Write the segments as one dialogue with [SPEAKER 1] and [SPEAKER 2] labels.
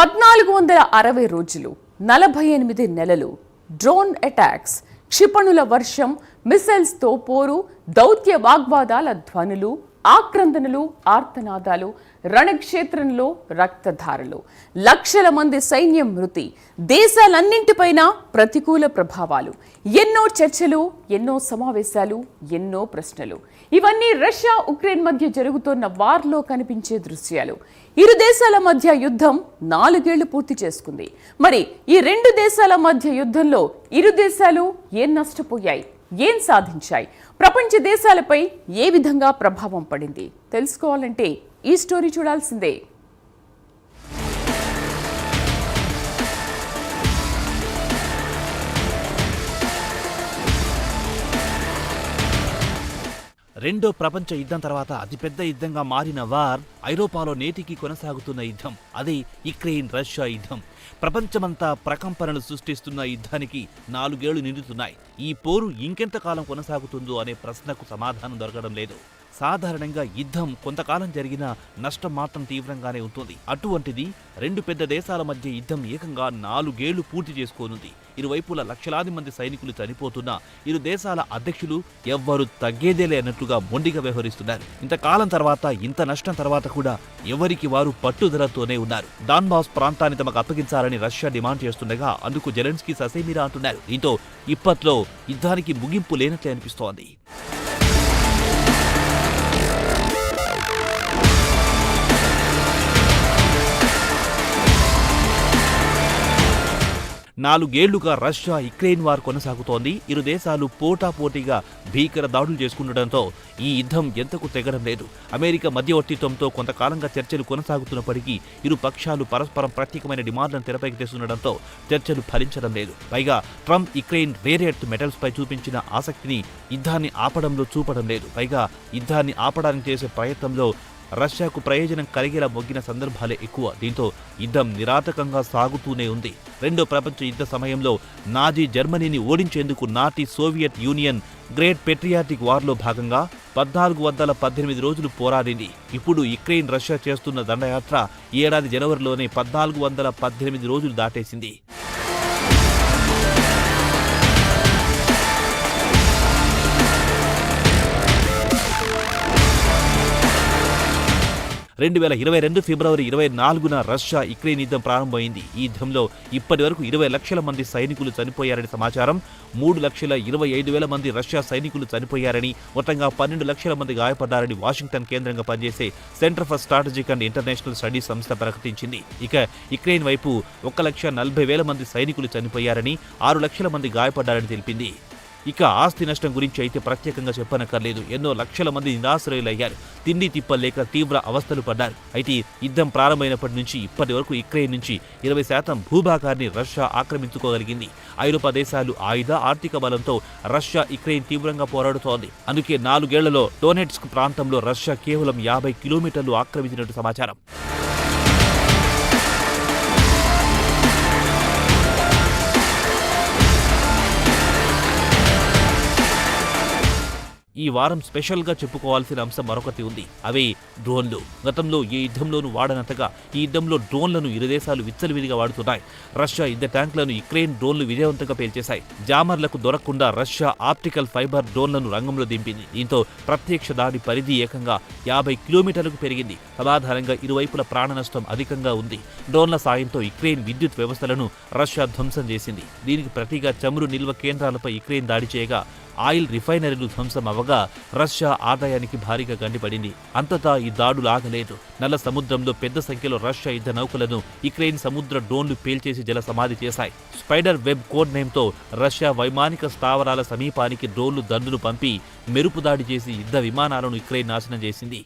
[SPEAKER 1] 1460 రోజులు 48 నెలలు drone attacks, క్షిపణుల వర్షం, మిసైల్స్తో పోరు, దౌత్య వాగ్వాదాల ధ్వనులు, ఆక్రందనలు, ఆర్తనాదాలు, రణక్షేత్రంలో రక్తధారలు, లక్షల మంది సైన్యం మృతి, దేశాలన్నింటిపైన ప్రతికూల ప్రభావాలు, ఎన్నో చర్చలు, ఎన్నో సమావేశాలు, ఎన్నో ప్రశ్నలు. ఇవన్నీ రష్యా ఉక్రెయిన్ మధ్య జరుగుతున్న వార్లో కనిపించే దృశ్యాలు. ఇరు దేశాల మధ్య యుద్ధం 4 ఏళ్లు పూర్తి చేసుకుంది. మరి ఈ రెండు దేశాల మధ్య యుద్ధంలో ఇరు దేశాలు ఏం నష్టపోయాయి, ఏం సాధించాయి, ప్రపంచ దేశాలపై ఏ విధంగా ప్రభావం పడింది తెలుసుకోవాలంటే ఈ స్టోరీ చూడాల్సిందే.
[SPEAKER 2] రెండో ప్రపంచ యుద్ధం తర్వాత అతిపెద్ద యుద్ధంగా మారిన వార్ ఐరోపాలో నేటికి కొనసాగుతున్న యుద్ధం. అదే యుక్రెయిన్ రష్యా యుద్ధం. ప్రపంచమంతా ప్రకంపనలు సృష్టిస్తున్న యుద్ధానికి 4 ఏళ్లు నిండుతున్నాయి. ఈ పోరు ఇంకెంతకాలం కొనసాగుతుందో అనే ప్రశ్నకు సమాధానం దొరకడం లేదు. సాధారణంగా యుద్ధం కొంతకాలం జరిగినా నష్టం మాత్రం తీవ్రంగానే ఉంటుంది. అటువంటిది రెండు పెద్ద దేశాల మధ్య యుద్ధం ఏకంగా 4 ఏళ్లు పూర్తి చేసుకోనుంది. ఇరువైపుల లక్షలాది మంది సైనికులు చనిపోతున్నా ఇరు దేశాల అధ్యక్షులు ఎవ్వరూ తగ్గేదేలే అన్నట్లుగా మొండిగా వ్యవహరిస్తున్నారు. ఇంతకాలం తర్వాత, ఇంత నష్టం తర్వాత కూడా ఎవరికి వారు పట్టుదలతోనే ఉన్నారు. డాన్బాస్ ప్రాంతాన్ని తమకు అప్పగించాలని రష్యా డిమాండ్ చేస్తుండగా అందుకు జెలెన్స్కీ ససేమిరా అంటున్నారు. దీంతో ఇప్పట్లో యుద్ధానికి ముగింపు లేనట్లే అనిపిస్తోంది. 4 ఏళ్లుగా రష్యా యుక్రెయిన్ వార్ కొనసాగుతోంది. ఇరు దేశాలు పోటాపోటీగా భీకర దాడులు చేసుకుండటంతో ఈ యుద్ధం ఎంతకు తెగడం లేదు. అమెరికా మధ్యవర్తిత్వంతో కొంతకాలంగా చర్చలు కొనసాగుతున్నప్పటికీ ఇరు పక్షాలు పరస్పరం ప్రత్యేకమైన డిమాండ్లను తెరపైకి తెస్తుండటంతో చర్చలు ఫలించడం లేదు. పైగా Trump Ukraine rare earth metals పై చూపించిన ఆసక్తిని యుద్ధాన్ని ఆపడంలో చూపడం లేదు. పైగా యుద్ధాన్ని ఆపడానికి చేసే ప్రయత్నంలో రష్యాకు ప్రయోజనం కలిగేలా మొగ్గిన సందర్భాలే ఎక్కువ. దీంతో యుద్ధం నిరాటకంగా సాగుతూనే ఉంది. రెండో ప్రపంచ యుద్ధ సమయంలో నాజీ జర్మనీని ఓడించేందుకు నాటి సోవియట్ యూనియన్ గ్రేట్ పెట్రియాటిక్ వార్లో భాగంగా 1418 రోజులు పోరాడింది. ఇప్పుడు యుక్రెయిన్ రష్యా చేస్తున్న దండయాత్ర ఈ ఏడాది జనవరిలోనే 1418 రోజులు దాటేసింది. 2022 ఫిబ్రవరి 24న రష్యా యుక్రెయిన్ యుద్ధం ప్రారంభమైంది. ఈ యుద్ధంలో ఇప్పటి వరకు 20 లక్షల మంది సైనికులు చనిపోయారని సమాచారం. 3,25,000 మంది రష్యా సైనికులు చనిపోయారని, మొత్తంగా 12 లక్షల మంది గాయపడ్డారని వాషింగ్టన్ కేంద్రంగా పనిచేసే centre for strategic and international studies సంస్థ ప్రకటించింది. ఇక యుక్రెయిన్ వైపు 1,40,000 మంది సైనికులు చనిపోయారని, 6 లక్షల మంది గాయపడ్డారని తెలిపింది. ఇక ఆస్తి నష్టం గురించి అయితే ప్రత్యేకంగా చెప్పనక్కర్లేదు. ఎన్నో లక్షల మంది నిరాశ్రయులయ్యారు. తిండి తిప్పలేక తీవ్ర అవస్థలు పడ్డారు. అయితే యుద్ధం ప్రారంభమైనప్పటి నుంచి ఇప్పటి వరకు యుక్రెయిన్ నుంచి 20% భూభాగాన్ని రష్యా ఆక్రమించుకోగలిగింది. ఐరోపా దేశాలు ఆయుధ, ఆర్థిక బలంతో రష్యా యుక్రెయిన్ తీవ్రంగా పోరాడుతోంది. అందుకే 4 ఏళ్లలో డొనెట్స్క్ ప్రాంతంలో రష్యా కేవలం 50 కిలోమీటర్లు ఆక్రమించినట్టు సమాచారం. ఈ వారం స్పెషల్గా చెప్పుకోవాల్సిన అంశం మరొకటి ఉంది. అవే డ్రోన్లు. గతంలో ఏ యుద్ధంలోనూ వాడనంతగా ఈ యుద్ధంలో డ్రోన్లను ఇరు దేశాలు విచ్చలవిడిగా వాడుతున్నాయి. రష్యా యుద్ధ ట్యాంకులను యుక్రెయిన్ డ్రోన్లు విజయవంతంగా పేల్చేశాయి. జామర్లకు దొరకకుండా రష్యా ఆప్టికల్ ఫైబర్ డ్రోన్లను రంగంలో దింపింది. దీంతో ప్రత్యక్ష దాడి పరిధి ఏకంగా 50 కిలోమీటర్లకు పెరిగింది. సమాధానంగా ఇరువైపుల ప్రాణ నష్టం అధికంగా ఉంది. డ్రోన్ల సాయంతో యుక్రెయిన్ విద్యుత్ వ్యవస్థలను రష్యా ధ్వంసం చేసింది. దీనికి ప్రతిగా చమురు నిల్వ కేంద్రాలపై యుక్రెయిన్ దాడి చేయగా ఆయిల్ రిఫైనరీలు ధ్వంసం అవగా రష్యా ఆదాయానికి భారీగా గండిపడింది. అంతటా ఈ దాడులు ఆగలేదు. నల్ల సముద్రంలో పెద్ద సంఖ్యలో రష్యా యుద్ధ నౌకలను యుక్రెయిన్ సముద్ర డ్రోన్లు పేల్చేసి జల సమాధి చేశాయి. స్పైడర్ వెబ్ కోడ్ నేమ్తో రష్యా వైమానిక స్థావరాల సమీపానికి డ్రోన్లు దండును పంపి మెరుపు దాడి చేసి యుద్ధ విమానాలను యుక్రెయిన్ నాశనం చేసింది.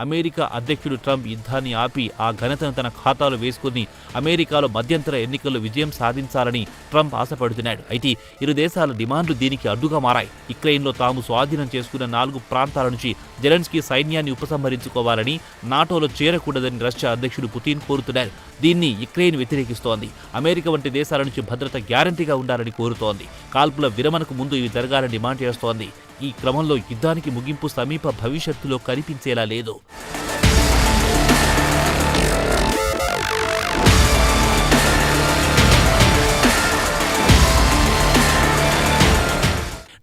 [SPEAKER 2] అమెరికా అధ్యక్షుడు ట్రంప్ యుద్ధాన్ని ఆపి ఆ ఘనతను తన ఖాతాలో వేసుకుని అమెరికాలో మధ్యంతర ఎన్నికల్లో విజయం సాధించాలని ట్రంప్ ఆశపడుతున్నాడు. అయితే ఇరు దేశాల డిమాండ్లు దీనికి అడ్డుగా మారాయి. యుక్రెయిన్లో తాము స్వాధీనం చేసుకున్న 4 ప్రాంతాల నుంచి జెలెన్స్కీ సైన్యాన్ని ఉపసంహరించుకోవాలని, నాటోలో చేరకూడదని రష్యా అధ్యక్షుడు పుతిన్ కోరుతున్నారు. దీన్ని యుక్రెయిన్ వ్యతిరేకిస్తోంది. అమెరికా వంటి దేశాల నుంచి భద్రత గ్యారంటీగా ఉండాలని కోరుతోంది. కాల్పుల విరమణకు ముందు ఇవి జరగాలని డిమాండ్ చేస్తోంది. ఈ క్రమంలో యుద్ధానికి ముగింపు సమీప భవిష్యత్తులో కనిపించేలా లేదు.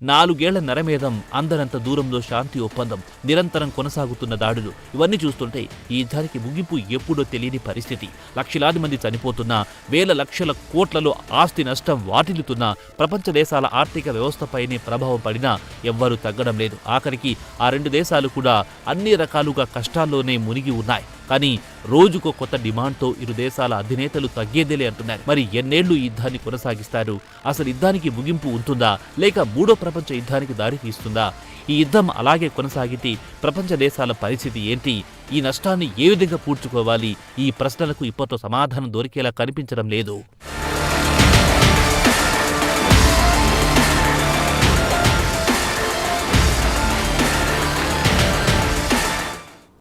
[SPEAKER 2] నాలుగేళ్ల నరమేధం, అందనంత దూరంలో శాంతి ఒప్పందం, నిరంతరం కొనసాగుతున్న దాడులు ఇవన్నీ చూస్తుంటే ఈ యుద్ధానికి ముగింపు ఎప్పుడో తెలియని పరిస్థితి. లక్షలాది మంది చనిపోతున్నా, వేల లక్షల కోట్లలో ఆస్తి నష్టం వాటిల్లుతున్నా, ప్రపంచ దేశాల ఆర్థిక వ్యవస్థపైనే ప్రభావం పడినా ఎవ్వరూ తగ్గడం లేదు. ఆఖరికి ఆ 2 దేశాలు కూడా అన్ని రకాలుగా కష్టాల్లోనే మునిగి ఉన్నాయి. కానీ రోజుకో కొత్త డిమాండ్తో ఇరు దేశాల అధినేతలు తగ్గేదేలే అంటున్నారు. మరి ఎన్నేళ్లు ఈ యుద్ధాన్ని కొనసాగిస్తారు? అసలు యుద్ధానికి ముగింపు ఉంటుందా, లేక 3వ ప్రపంచ యుద్ధానికి దారి తీస్తుందా? ఈ యుద్ధం అలాగే కొనసాగితే ప్రపంచ దేశాల పరిస్థితి ఏంటి? ఈ నష్టాన్ని ఏ విధంగా పూడ్చుకోవాలి? ఈ ప్రశ్నలకు ఇప్పట్లో సమాధానం దొరికేలా కనిపించడం లేదు.